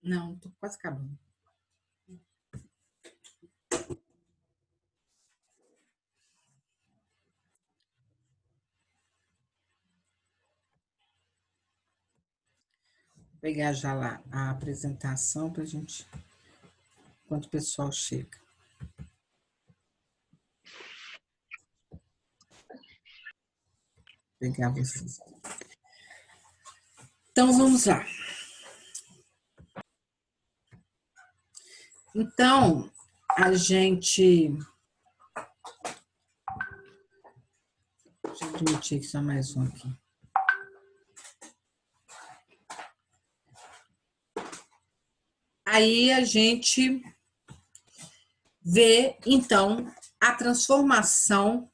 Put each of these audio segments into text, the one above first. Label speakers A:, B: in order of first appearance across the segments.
A: Não, tô quase acabando. Vou pegar já lá a apresentação para a gente, enquanto o pessoal chega. Vou pegar vocês. Então, vamos lá. Então, a gente... Deixa eu admitir que só mais um aqui. Aí a gente vê, então, a transformação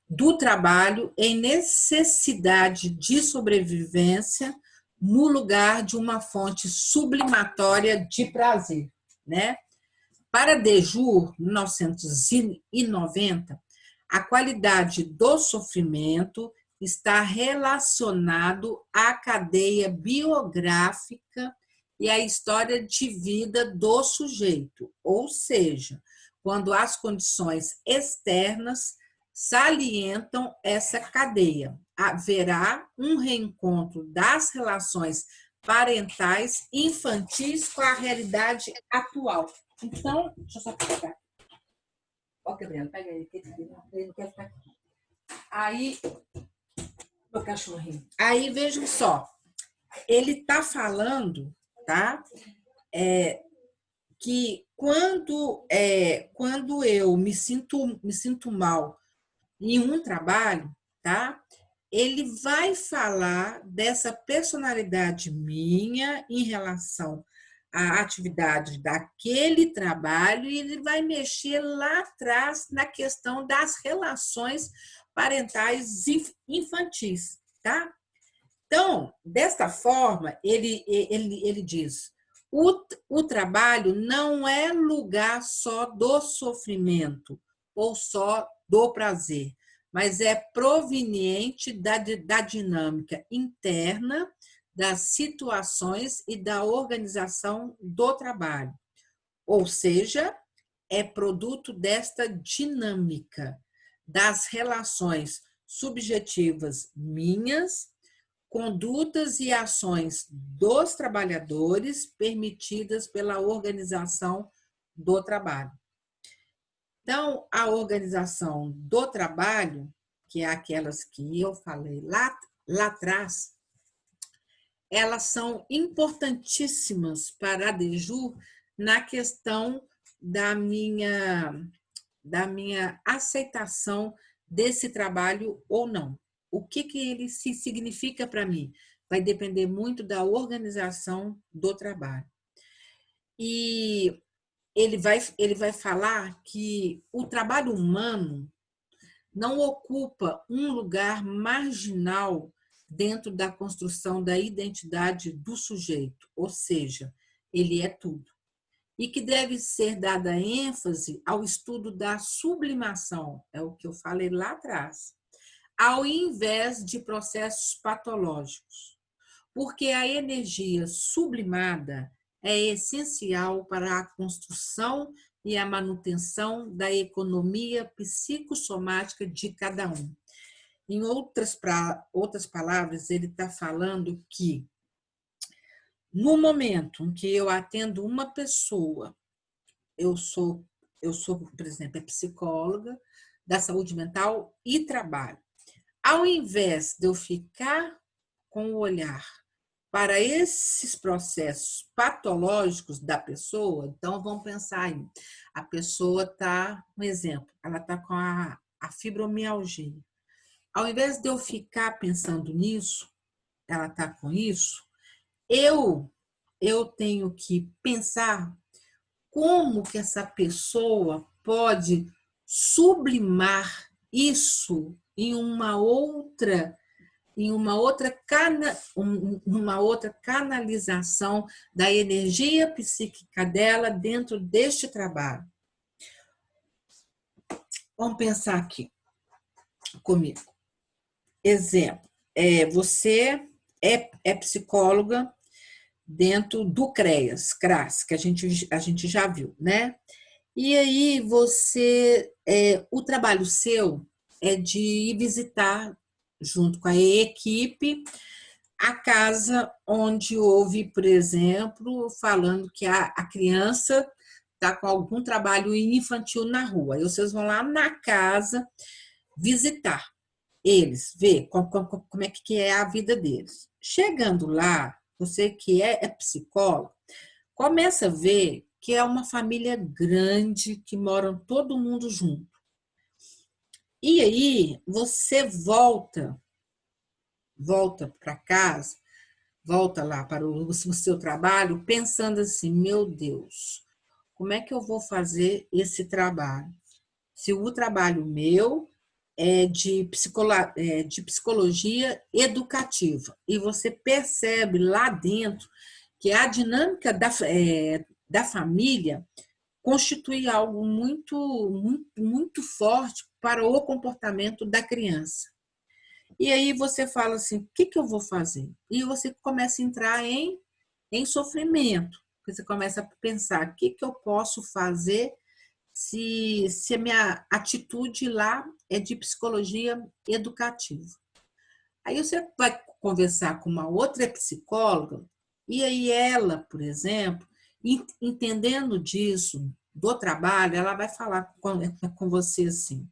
A: do trabalho em necessidade de sobrevivência no lugar de uma fonte sublimatória de prazer, né? Para Dejur, 1990, a qualidade do sofrimento está relacionado à cadeia biográfica e à história de vida do sujeito, ou seja, quando as condições externas salientam essa cadeia, haverá um reencontro das relações parentais infantis com a realidade atual. Então, deixa eu só pegar. Ó, Gabriela, pega ele, que ele não quer ficar aqui. Aí, meu cachorrinho. Aí, vejam só, ele está falando, tá? Que quando eu me sinto mal em um trabalho, tá? Ele vai falar dessa personalidade minha em relação à atividade daquele trabalho e ele vai mexer lá atrás na questão das relações parentais infantis, tá? Então, desta forma, ele diz: o trabalho não é lugar só do sofrimento ou só do prazer, mas é proveniente da dinâmica interna, das situações e da organização do trabalho. Ou seja, é produto desta dinâmica das relações subjetivas minhas, condutas e ações dos trabalhadores permitidas pela organização do trabalho. Então, a organização do trabalho, que é aquelas que eu falei lá atrás, elas são importantíssimas para a Dejur na questão da minha aceitação desse trabalho ou não. O que ele significa para mim? Vai depender muito da organização do trabalho. E ele vai falar que o trabalho humano não ocupa um lugar marginal dentro da construção da identidade do sujeito, ou seja, ele é tudo. E que deve ser dada ênfase ao estudo da sublimação, é o que eu falei lá atrás, ao invés de processos patológicos, porque a energia sublimada é essencial para a construção e a manutenção da economia psicossomática de cada um. Em outras palavras, ele está falando que no momento em que eu atendo uma pessoa, eu sou, por exemplo, psicóloga da saúde mental e trabalho. Ao invés de eu ficar com o olhar para esses processos patológicos da pessoa, então vamos pensar aí, a pessoa está, um exemplo, ela está com a fibromialgia. Ao invés de eu ficar pensando nisso, ela está com isso, eu tenho que pensar como que essa pessoa pode sublimar isso em uma outra canalização da energia psíquica dela dentro deste trabalho. Vamos pensar aqui comigo. Exemplo, você é psicóloga dentro do CRAS, que a gente já viu, né? E aí o trabalho seu é de ir visitar, junto com a equipe, a casa onde houve, por exemplo, falando que a criança está com algum trabalho infantil na rua. Aí vocês vão lá na casa visitar eles, ver como é que é a vida deles. Chegando lá, você que é psicólogo, começa a ver que é uma família grande, que moram todo mundo junto. E aí você volta para casa, volta lá para o seu trabalho, pensando assim: meu Deus, como é que eu vou fazer esse trabalho? Se o trabalho meu é de psicologia educativa, e você percebe lá dentro que a dinâmica da família constitui algo muito, muito, muito forte para o comportamento da criança. E aí você fala assim: o que eu vou fazer? E você começa a entrar em sofrimento. Você começa a pensar: o que eu posso fazer se a minha atitude lá é de psicologia educativa? Aí você vai conversar com uma outra psicóloga, e aí ela, por exemplo, entendendo disso, do trabalho, ela vai falar com você assim: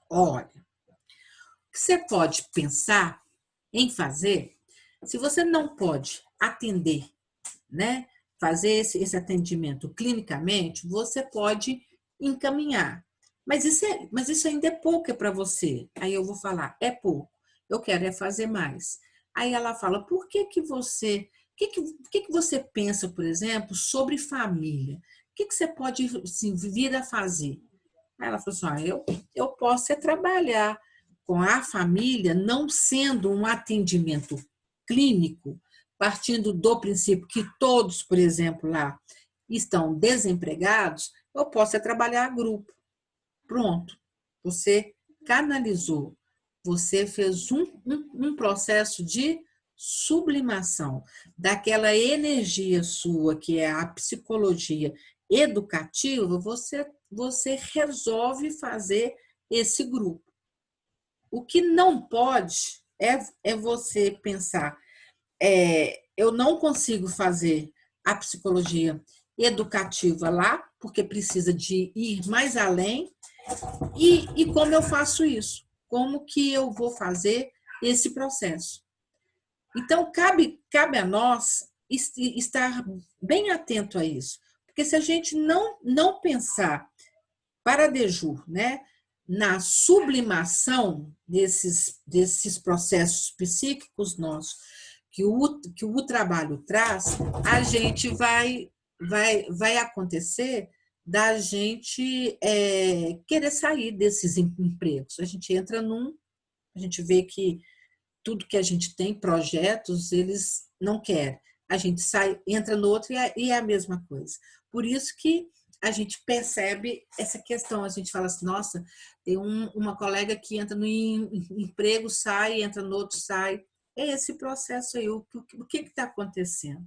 A: olha, o que você pode pensar em fazer, se você não pode atender, né, fazer esse atendimento clinicamente, você pode encaminhar. Mas isso ainda é pouco para você. Aí eu vou falar: é pouco, eu quero é fazer mais. Aí ela fala: por que você, o que você pensa, por exemplo, sobre família? O que você pode, assim, vir a fazer? Aí ela falou assim: eu posso é trabalhar com a família, não sendo um atendimento clínico, partindo do princípio que todos, por exemplo, lá estão desempregados, eu posso é trabalhar a grupo. Pronto. Você canalizou, você fez um processo de sublimação daquela energia sua, que é a psicologia educativa, você resolve fazer esse grupo. O que não pode é você pensar: eu não consigo fazer a psicologia educativa lá, porque precisa de ir mais além. E como eu faço isso? Como que eu vou fazer esse processo? Então, cabe a nós estar bem atento a isso. Porque se a gente não pensar para Dejur, né, na sublimação desses processos psíquicos nossos que o trabalho traz, a gente vai acontecer da gente querer sair desses empregos. A gente entra a gente vê que tudo que a gente tem, projetos, eles não querem. A gente sai, entra no outro e é a mesma coisa. Por isso que a gente percebe essa questão, a gente fala assim: nossa, tem uma colega que entra no emprego, sai, entra no outro, sai. É esse processo aí, o que está acontecendo?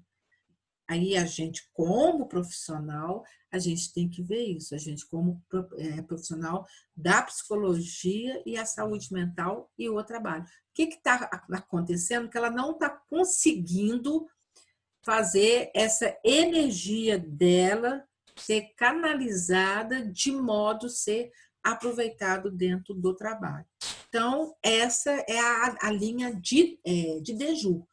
A: Aí a gente, como profissional, a gente tem que ver isso. A gente, como profissional da psicologia e a saúde mental e o trabalho. O que está acontecendo que ela não está conseguindo fazer essa energia dela ser canalizada de modo a ser aproveitado dentro do trabalho. Então, essa é a linha de Deju.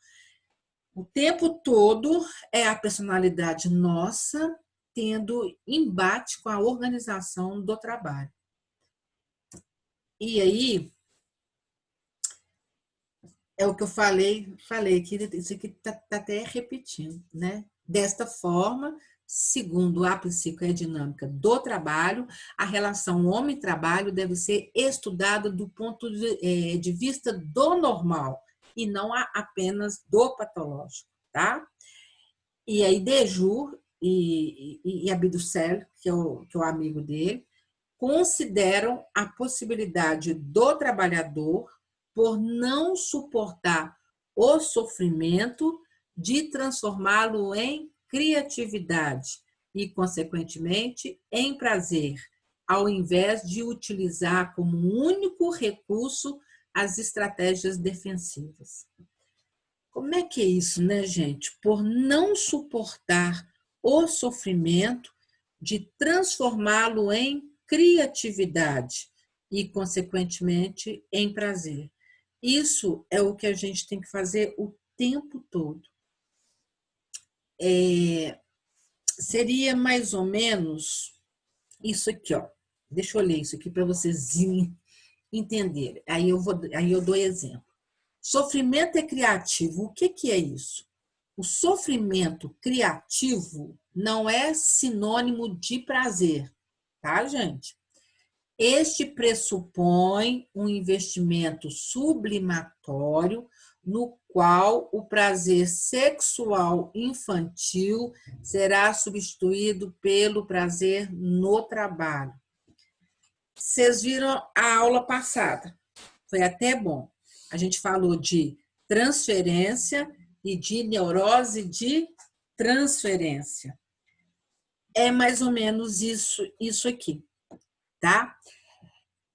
A: O tempo todo é a personalidade nossa tendo embate com a organização do trabalho. E aí, é o que eu falei que isso aqui está até repetindo, né? Desta forma, segundo a psicoedinâmica do trabalho, a relação homem-trabalho deve ser estudada do ponto de vista do normal e não apenas do patológico, tá? E aí Dejur e Abdussel, que é o amigo dele, consideram a possibilidade do trabalhador, por não suportar o sofrimento de transformá-lo em criatividade e, consequentemente, em prazer, ao invés de utilizar como único recurso as estratégias defensivas. Como é que é isso, né, gente? Por não suportar o sofrimento de transformá-lo em criatividade e, consequentemente, em prazer. Isso é o que a gente tem que fazer o tempo todo. Seria mais ou menos isso aqui, ó. Deixa eu ler isso aqui para vocês entenderem. Aí eu dou exemplo. Sofrimento é criativo. O que é isso? O sofrimento criativo não é sinônimo de prazer, tá, gente? Este pressupõe um investimento sublimatório no qual o prazer sexual infantil será substituído pelo prazer no trabalho. Vocês viram a aula passada, foi até bom. A gente falou de transferência e de neurose de transferência. É mais ou menos isso aqui, tá?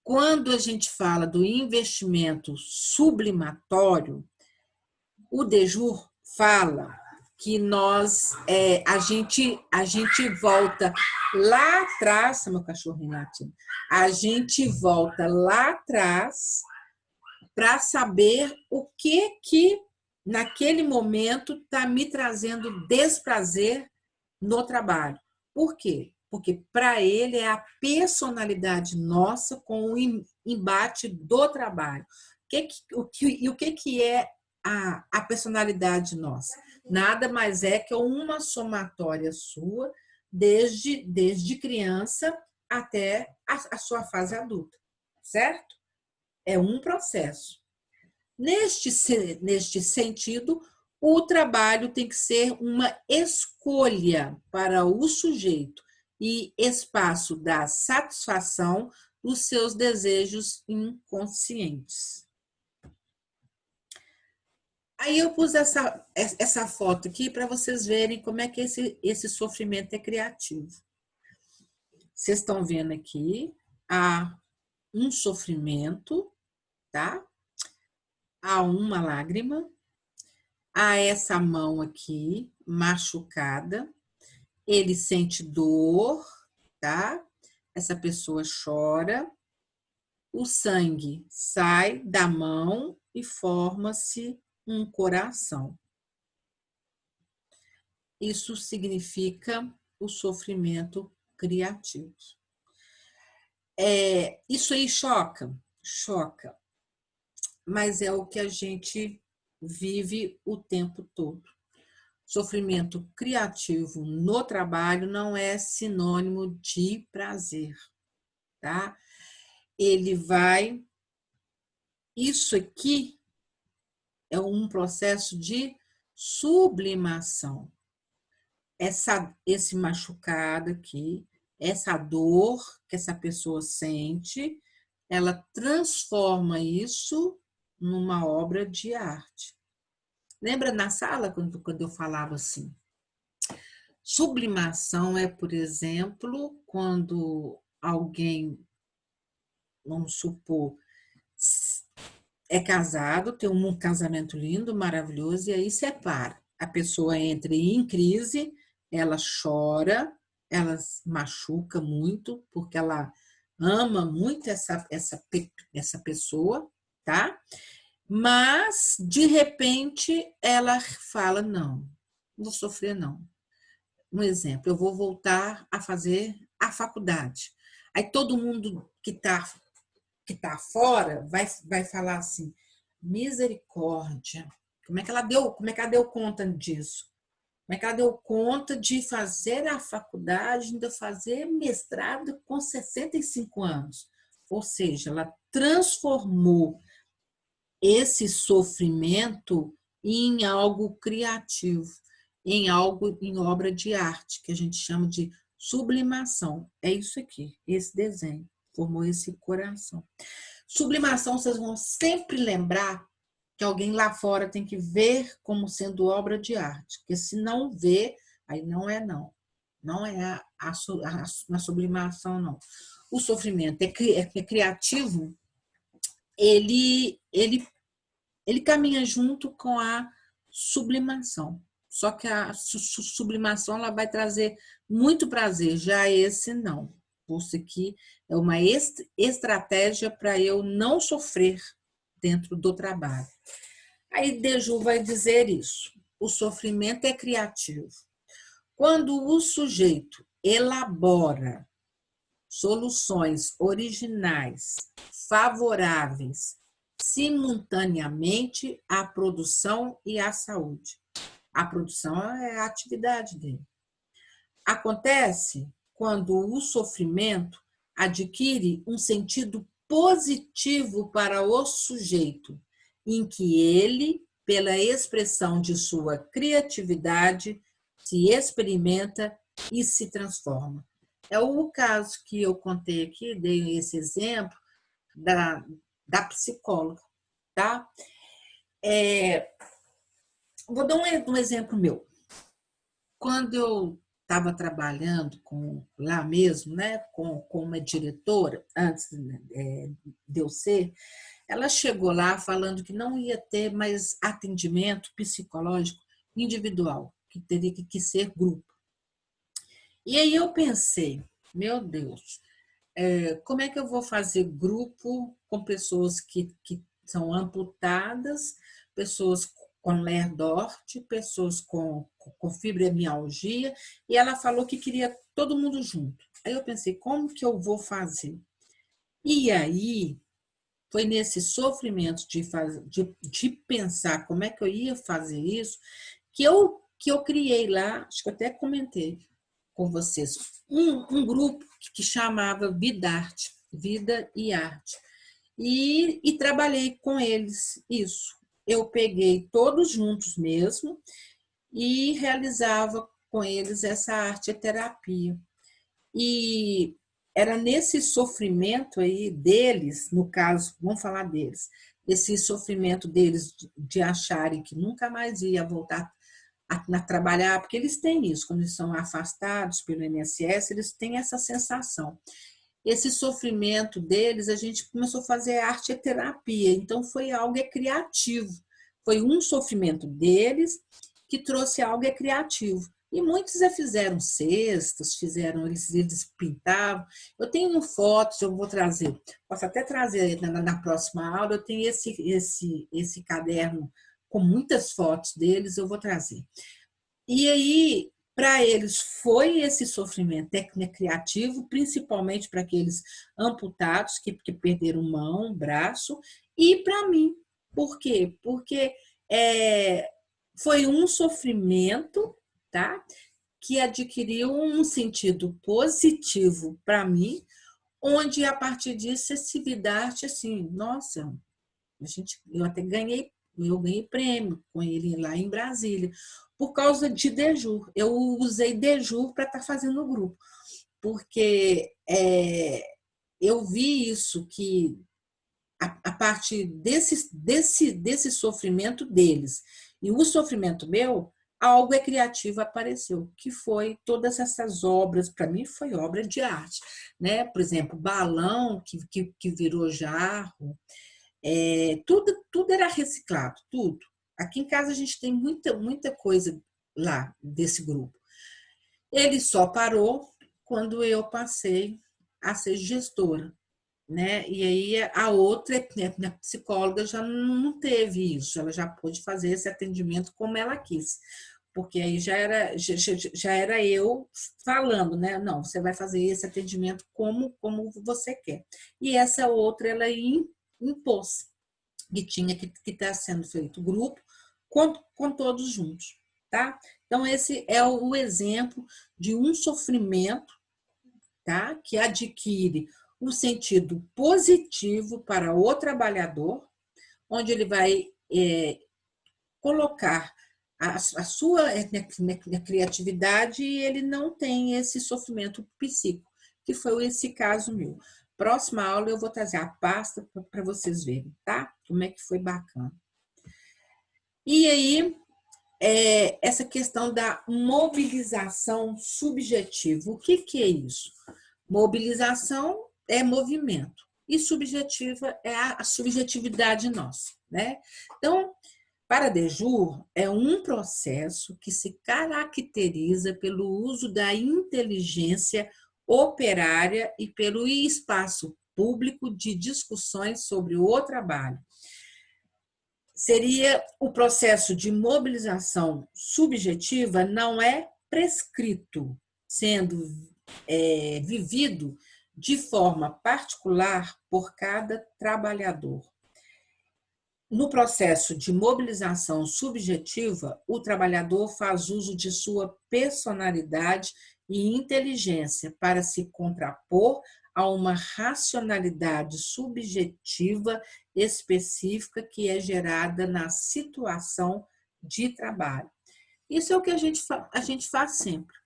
A: Quando a gente fala do investimento sublimatório, o Dejur fala que a gente volta lá atrás, meu cachorrinho latindo, a gente volta lá atrás para saber o que naquele momento está me trazendo desprazer no trabalho. Por quê? Porque para ele é a personalidade nossa com o embate do trabalho. O que é a personalidade nossa? Nada mais é que uma somatória sua desde criança até a sua fase adulta, certo? É um processo. Neste sentido, o trabalho tem que ser uma escolha para o sujeito e espaço da satisfação dos seus desejos inconscientes. Aí eu pus essa foto aqui para vocês verem como é que esse sofrimento é criativo. Vocês estão vendo aqui, há um sofrimento, tá? Há uma lágrima, há essa mão aqui machucada, ele sente dor, tá? Essa pessoa chora, o sangue sai da mão e forma-se um coração. Isso significa o sofrimento criativo. Isso aí choca? Choca. Mas é o que a gente vive o tempo todo. Sofrimento criativo no trabalho não é sinônimo de prazer, tá? Ele vai... Isso aqui é um processo de sublimação. Esse machucado aqui, essa dor que essa pessoa sente, ela transforma isso numa obra de arte. Lembra na sala quando eu falava assim? Sublimação é, por exemplo, quando alguém, vamos supor, é casado, tem um casamento lindo, maravilhoso, e aí separa. A pessoa entra em crise, ela chora, ela machuca muito, porque ela ama muito essa pessoa, tá? Mas, de repente, ela fala, não vou sofrer, não. Um exemplo, eu vou voltar a fazer a faculdade. Aí todo mundo que tá fora vai falar assim, misericórdia, como é que ela deu conta disso? Como é que ela deu conta de fazer a faculdade, ainda fazer mestrado com 65 anos? Ou seja, ela transformou esse sofrimento em algo criativo, em obra de arte, que a gente chama de sublimação. É isso aqui, esse desenho, formou esse coração. Sublimação, vocês vão sempre lembrar que alguém lá fora tem que ver como sendo obra de arte, porque se não vê, aí não é não. Não é a sublimação, não. O sofrimento é criativo, ele caminha junto com a sublimação. Só que a sublimação ela vai trazer muito prazer, já esse não. Isso aqui é uma estratégia para eu não sofrer dentro do trabalho. Aí Deju vai dizer isso. O sofrimento é criativo. Quando o sujeito elabora soluções originais, favoráveis, simultaneamente à produção e à saúde. A produção é a atividade dele. Acontece quando o sofrimento adquire um sentido positivo para o sujeito, em que ele, pela expressão de sua criatividade, se experimenta e se transforma. É o caso que eu contei aqui, dei esse exemplo da psicóloga, tá? Vou dar um exemplo meu. Quando eu estava trabalhando lá mesmo, né, com uma diretora, antes de eu ser, ela chegou lá falando que não ia ter mais atendimento psicológico individual, que teria que ser grupo. E aí eu pensei, meu Deus, como é que eu vou fazer grupo com pessoas que são amputadas, pessoas com lerdorte, pessoas com fibromialgia, e ela falou que queria todo mundo junto. Aí eu pensei, como que eu vou fazer? E aí, foi nesse sofrimento de pensar como é que eu ia fazer isso, que eu criei lá, acho que eu até comentei com vocês, grupo que chamava Vidarte, Vida e Arte. E trabalhei com eles isso. Eu peguei todos juntos mesmo e realizava com eles essa arte-terapia. E era nesse sofrimento aí deles, no caso, vamos falar deles, esse sofrimento deles de acharem que nunca mais ia voltar a trabalhar, porque eles têm isso, quando eles são afastados pelo INSS, eles têm essa sensação. Esse sofrimento deles, a gente começou a fazer arte e terapia, então foi algo criativo. Foi um sofrimento deles que trouxe algo criativo. E muitos já fizeram cestas, eles pintavam. Eu tenho fotos, eu vou trazer, posso até trazer na próxima aula, eu tenho esse caderno com muitas fotos deles, eu vou trazer. E aí, para eles, foi esse sofrimento criativo, principalmente para aqueles amputados que perderam mão, braço, e para mim. Por quê? Porque foi um sofrimento, tá? Que adquiriu um sentido positivo para mim, onde a partir disso esse Vidarte, assim, nossa, eu ganhei prêmio com ele lá em Brasília, por causa de Dejur. Eu usei Dejur para estar fazendo o grupo, porque eu vi isso, que a partir desse sofrimento deles e o sofrimento meu, algo criativo apareceu, que foi todas essas obras, para mim foi obra de arte, né? Por exemplo, balão que virou jarro, tudo era reciclado, tudo. Aqui em casa a gente tem muita coisa lá desse grupo. Ele só parou quando eu passei a ser gestora, né? E aí a outra, minha psicóloga, já não teve isso, ela já pôde fazer esse atendimento como ela quis, porque aí já era eu falando, né? Não, você vai fazer esse atendimento como você quer. E essa outra, ela impôs que tinha que estar sendo feito grupo com todos juntos, tá? Então, esse é o exemplo de um sofrimento, tá? Que adquire um sentido positivo para o trabalhador, onde ele vai colocar a sua criatividade e ele não tem esse sofrimento psíquico, que foi esse caso meu. Próxima aula eu vou trazer a pasta para vocês verem, tá? Como é que foi bacana. E aí, essa questão da mobilização subjetiva. O que é isso? Mobilização é movimento e subjetiva é a subjetividade nossa, né? Então, para Dejur, é um processo que se caracteriza pelo uso da inteligência operária e pelo espaço público de discussões sobre o trabalho. Seria o processo de mobilização subjetiva não é prescrito, sendo vivido de forma particular por cada trabalhador. No processo de mobilização subjetiva, o trabalhador faz uso de sua personalidade e inteligência para se contrapor a uma racionalidade subjetiva específica que é gerada na situação de trabalho. Isso é o que a gente faz sempre.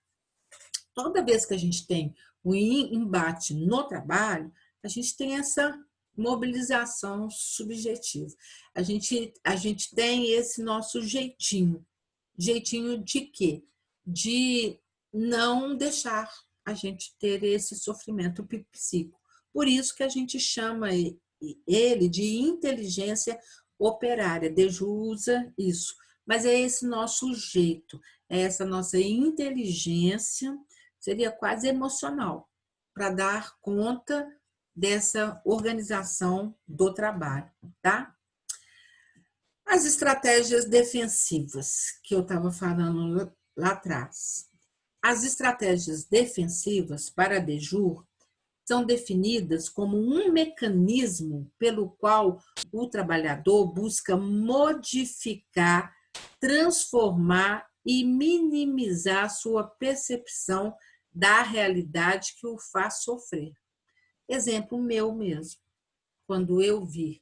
A: Toda vez que a gente tem um embate no trabalho, a gente tem essa mobilização subjetiva. A gente tem esse nosso jeitinho. Jeitinho de quê? De não deixar a gente ter esse sofrimento psíquico. Por isso que a gente chama ele de inteligência operária. Deju usa isso. Mas é esse nosso jeito, é essa nossa inteligência, seria quase emocional, para dar conta dessa organização do trabalho, tá? As estratégias defensivas que eu estava falando lá atrás. As estratégias defensivas para Dejur são definidas como um mecanismo pelo qual o trabalhador busca modificar, transformar e minimizar sua percepção da realidade que o faz sofrer. Exemplo meu mesmo. Quando eu vi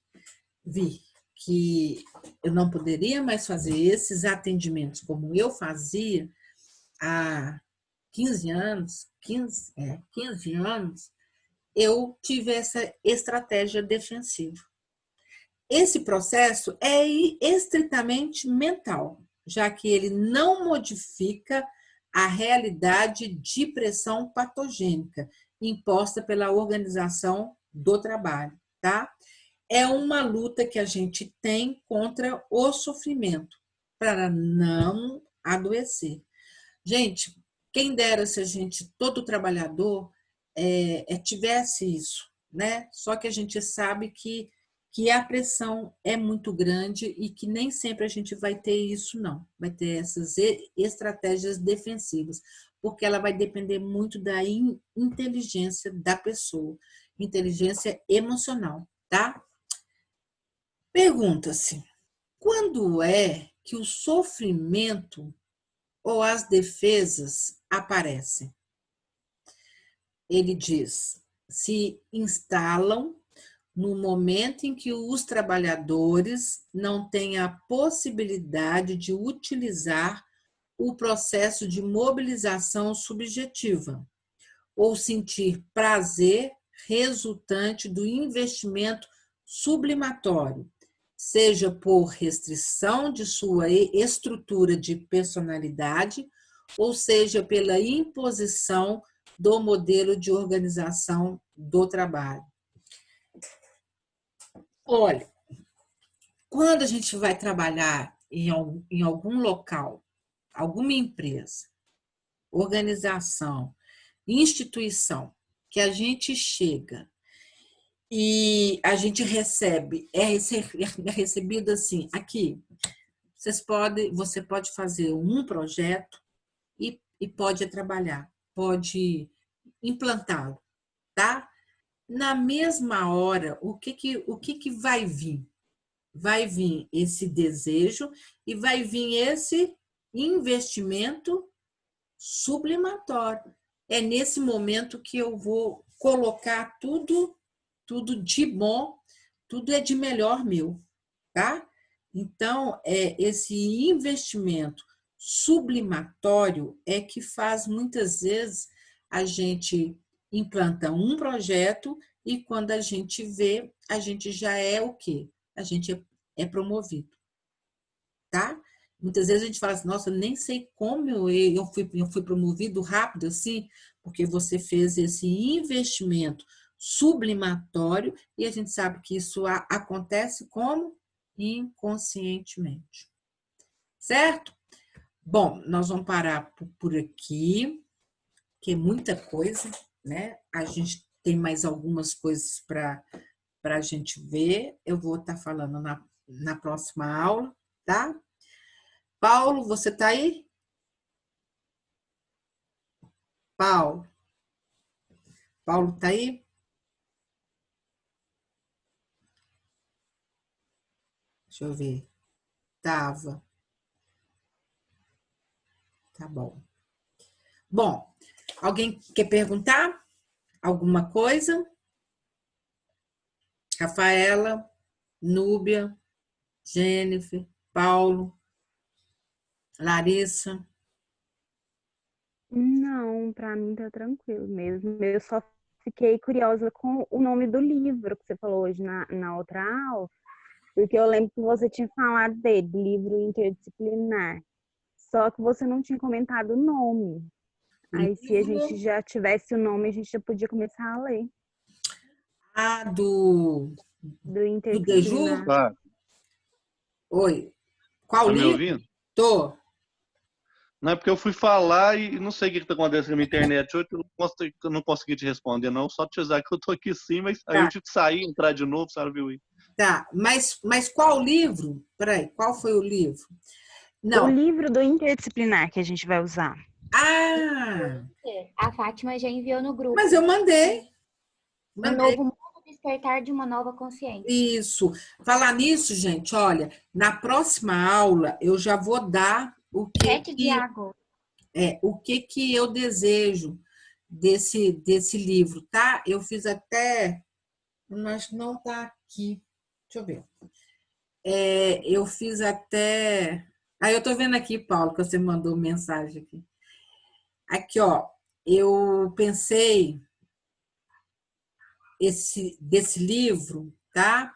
A: que eu não poderia mais fazer esses atendimentos como eu fazia há 15 anos, 15 anos, eu tive essa estratégia defensiva. Esse processo é estritamente mental, já que ele não modifica a realidade de pressão patogênica imposta pela organização do trabalho, tá? É uma luta que a gente tem contra o sofrimento, para não adoecer. Gente, quem dera se a gente, todo trabalhador, tivesse isso, né? Só que a gente sabe que a pressão é muito grande e que nem sempre a gente vai ter isso, não. Vai ter essas estratégias defensivas, porque ela vai depender muito da inteligência da pessoa, inteligência emocional, tá? Pergunta-se, quando é que o sofrimento ou as defesas aparecem? Ele diz, se instalam no momento em que os trabalhadores não têm a possibilidade de utilizar o processo de mobilização subjetiva ou sentir prazer resultante do investimento sublimatório, seja por restrição de sua estrutura de personalidade, ou seja pela imposição do modelo de organização do trabalho. Olha, quando a gente vai trabalhar em algum local, alguma empresa, organização, instituição, que a gente chega e a gente recebe, é recebido assim, aqui, você pode fazer um projeto e pode trabalhar, pode implantá-lo, tá? Na mesma hora, o que vai vir? Vai vir esse desejo e vai vir esse investimento sublimatório. É nesse momento que eu vou colocar tudo de bom, tudo é de melhor meu, tá? Então, esse investimento sublimatório é que faz muitas vezes a gente implanta um projeto e quando a gente vê, a gente já é o quê? A gente é promovido, tá? Muitas vezes a gente fala assim, nossa, eu nem sei como eu fui promovido rápido assim, porque você fez esse investimento sublimatório e a gente sabe que isso acontece como? Inconscientemente. Certo? Bom, nós vamos parar por aqui, que é muita coisa, né? A gente tem mais algumas coisas para a gente ver. Eu vou estar falando na próxima aula, tá? Paulo, você está aí? Paulo, Paulo está aí? Deixa eu ver. Tava. Tá bom. Bom, alguém quer perguntar alguma coisa? Rafaela, Núbia, Jennifer, Paulo, Larissa.
B: Não, para mim tá tranquilo mesmo. Eu só fiquei curiosa com o nome do livro que você falou hoje na outra aula, porque eu lembro que você tinha falado dele, livro interdisciplinar. Só que você não tinha comentado o nome.
A: O
B: Aí, se a gente
A: livro
B: já tivesse o nome, a gente já podia começar a ler do
A: do Deju?
B: interdisciplinar.
C: Tá,
A: Oi. Qual
C: tá me
A: livro?
C: ouvindo?
A: Tô.
C: Não é porque eu fui falar e não sei o que está acontecendo com a minha internet hoje, eu não consegui te responder, não. Só te avisar que eu tô aqui sim, mas aí eu
A: Tá,
C: tive que sair, entrar de novo, sabe, viu?
A: tá. Mas qual livro? Peraí, qual foi o livro?
B: O
A: Não.
B: livro do interdisciplinar que a gente vai usar.
A: Ah,
D: A Fátima já enviou no
A: mas
D: grupo.
A: eu mandei.
D: Um
A: Mandei.
D: novo mundo, despertar de uma nova consciência.
A: Isso. Falar nisso, gente, olha, na próxima aula eu já vou dar
D: 7 de agosto.
A: o que que eu desejo desse livro, tá? Eu fiz até, mas não tá aqui. Deixa eu ver. Eu fiz até. Ah, eu tô vendo aqui, Paulo, que você mandou mensagem aqui. Aqui, ó, eu pensei desse livro, tá?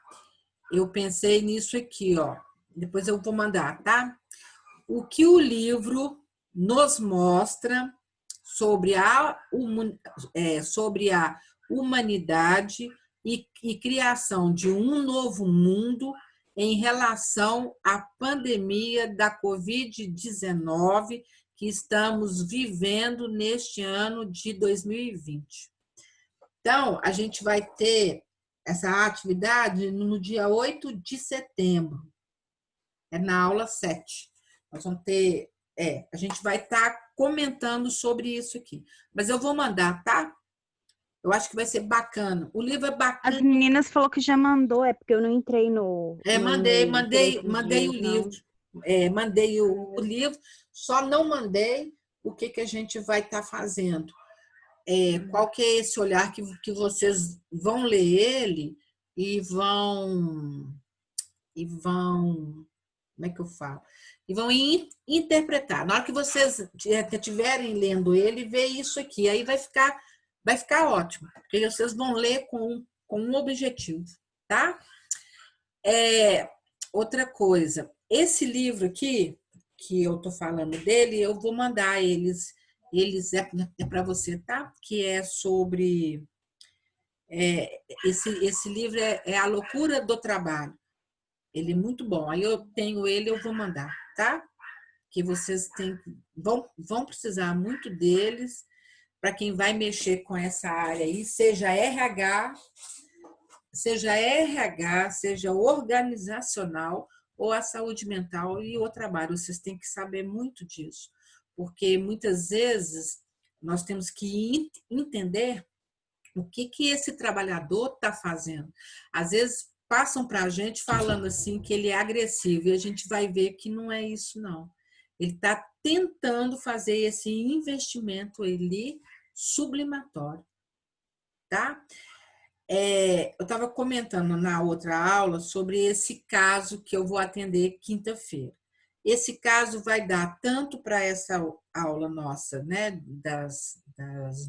A: Eu pensei nisso aqui, ó. Depois eu vou mandar, tá? O que o livro nos mostra sobre sobre a humanidade e criação de um novo mundo em relação à pandemia da Covid-19 que estamos vivendo neste ano de 2020. Então, a gente vai ter essa atividade no dia 8 de setembro, na aula 7. Nós vamos ter, a gente vai estar comentando sobre isso aqui. Mas eu vou mandar, tá? Eu acho que vai ser bacana. O livro é
B: As
A: bacana.
B: meninas falou que já mandou, é porque eu não entrei no
A: Mandei,
B: e-mail por
A: mandei,
B: esses
A: mandei o
B: dias,
A: livro.
B: não.
A: Mandei o livro, só não mandei o que a gente vai estar fazendo. Qual que é esse olhar que vocês vão ler ele e vão, como é que eu falo? E vão interpretar. Na hora que vocês estiverem lendo ele, vê isso aqui, aí vai ficar ótimo, porque vocês vão ler com um objetivo, tá? Outra coisa, esse livro aqui, que eu tô falando dele, eu vou mandar eles é para você, tá? Que é sobre esse livro é A Loucura do Trabalho. Ele é muito bom. Aí eu tenho ele, eu vou mandar, tá? Que vocês vão precisar muito deles para quem vai mexer com essa área aí, seja organizacional ou a saúde mental e o trabalho. Vocês têm que saber muito disso, porque muitas vezes nós temos que entender o que esse trabalhador está fazendo. Às vezes passam para a gente falando assim que ele é agressivo e a gente vai ver que não é isso, não. Ele está tentando fazer esse investimento ali sublimatório, tá? Eu estava comentando na outra aula sobre esse caso que eu vou atender quinta-feira. Esse caso vai dar tanto para essa aula nossa, né, das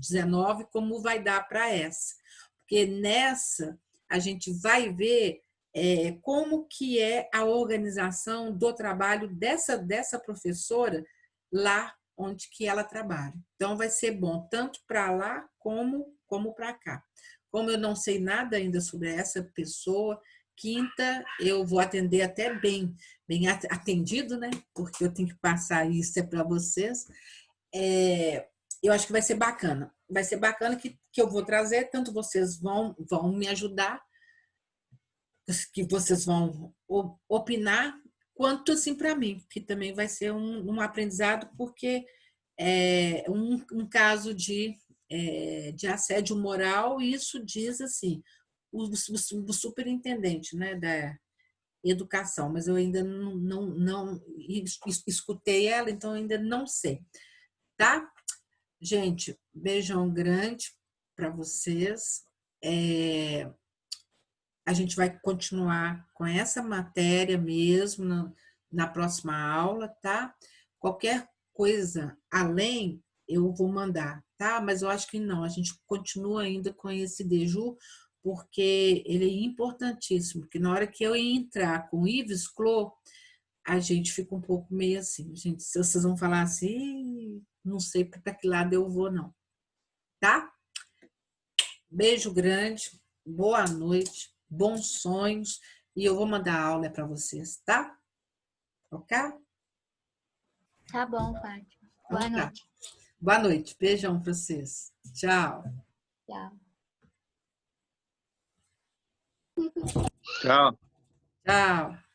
A: 19, como vai dar para essa. Porque nessa a gente vai ver como que é a organização do trabalho dessa professora lá onde que ela trabalha. Então, vai ser bom tanto para lá como para cá. Como eu não sei nada ainda sobre essa pessoa, quinta eu vou atender até bem atendido, né? Porque eu tenho que passar isso para vocês. Eu acho que vai ser bacana. Vai ser bacana que eu vou trazer, tanto vocês vão me ajudar, que vocês vão opinar, quanto assim para mim, que também vai ser um aprendizado, porque é um caso de assédio moral, e isso diz assim, o superintendente, né, da educação, mas eu ainda não escutei ela, então ainda não sei, tá? Gente, beijão grande para vocês. A gente vai continuar com essa matéria mesmo na próxima aula, tá? Qualquer coisa além, eu vou mandar, tá? Mas eu acho que não, a gente continua ainda com esse Deju, porque ele é importantíssimo, porque na hora que eu entrar com o Yves Clos, a gente fica um pouco meio assim, gente, se vocês vão falar assim, não sei para que lado eu vou, não. Tá? Beijo grande, boa noite, bons sonhos, e eu vou mandar a aula para vocês, tá? Ok?
D: Tá bom, Fátima. Boa
A: Então, tá.
D: noite.
A: Boa noite, beijão para vocês. Tchau.
D: Tchau.
C: Tchau.
A: Tchau.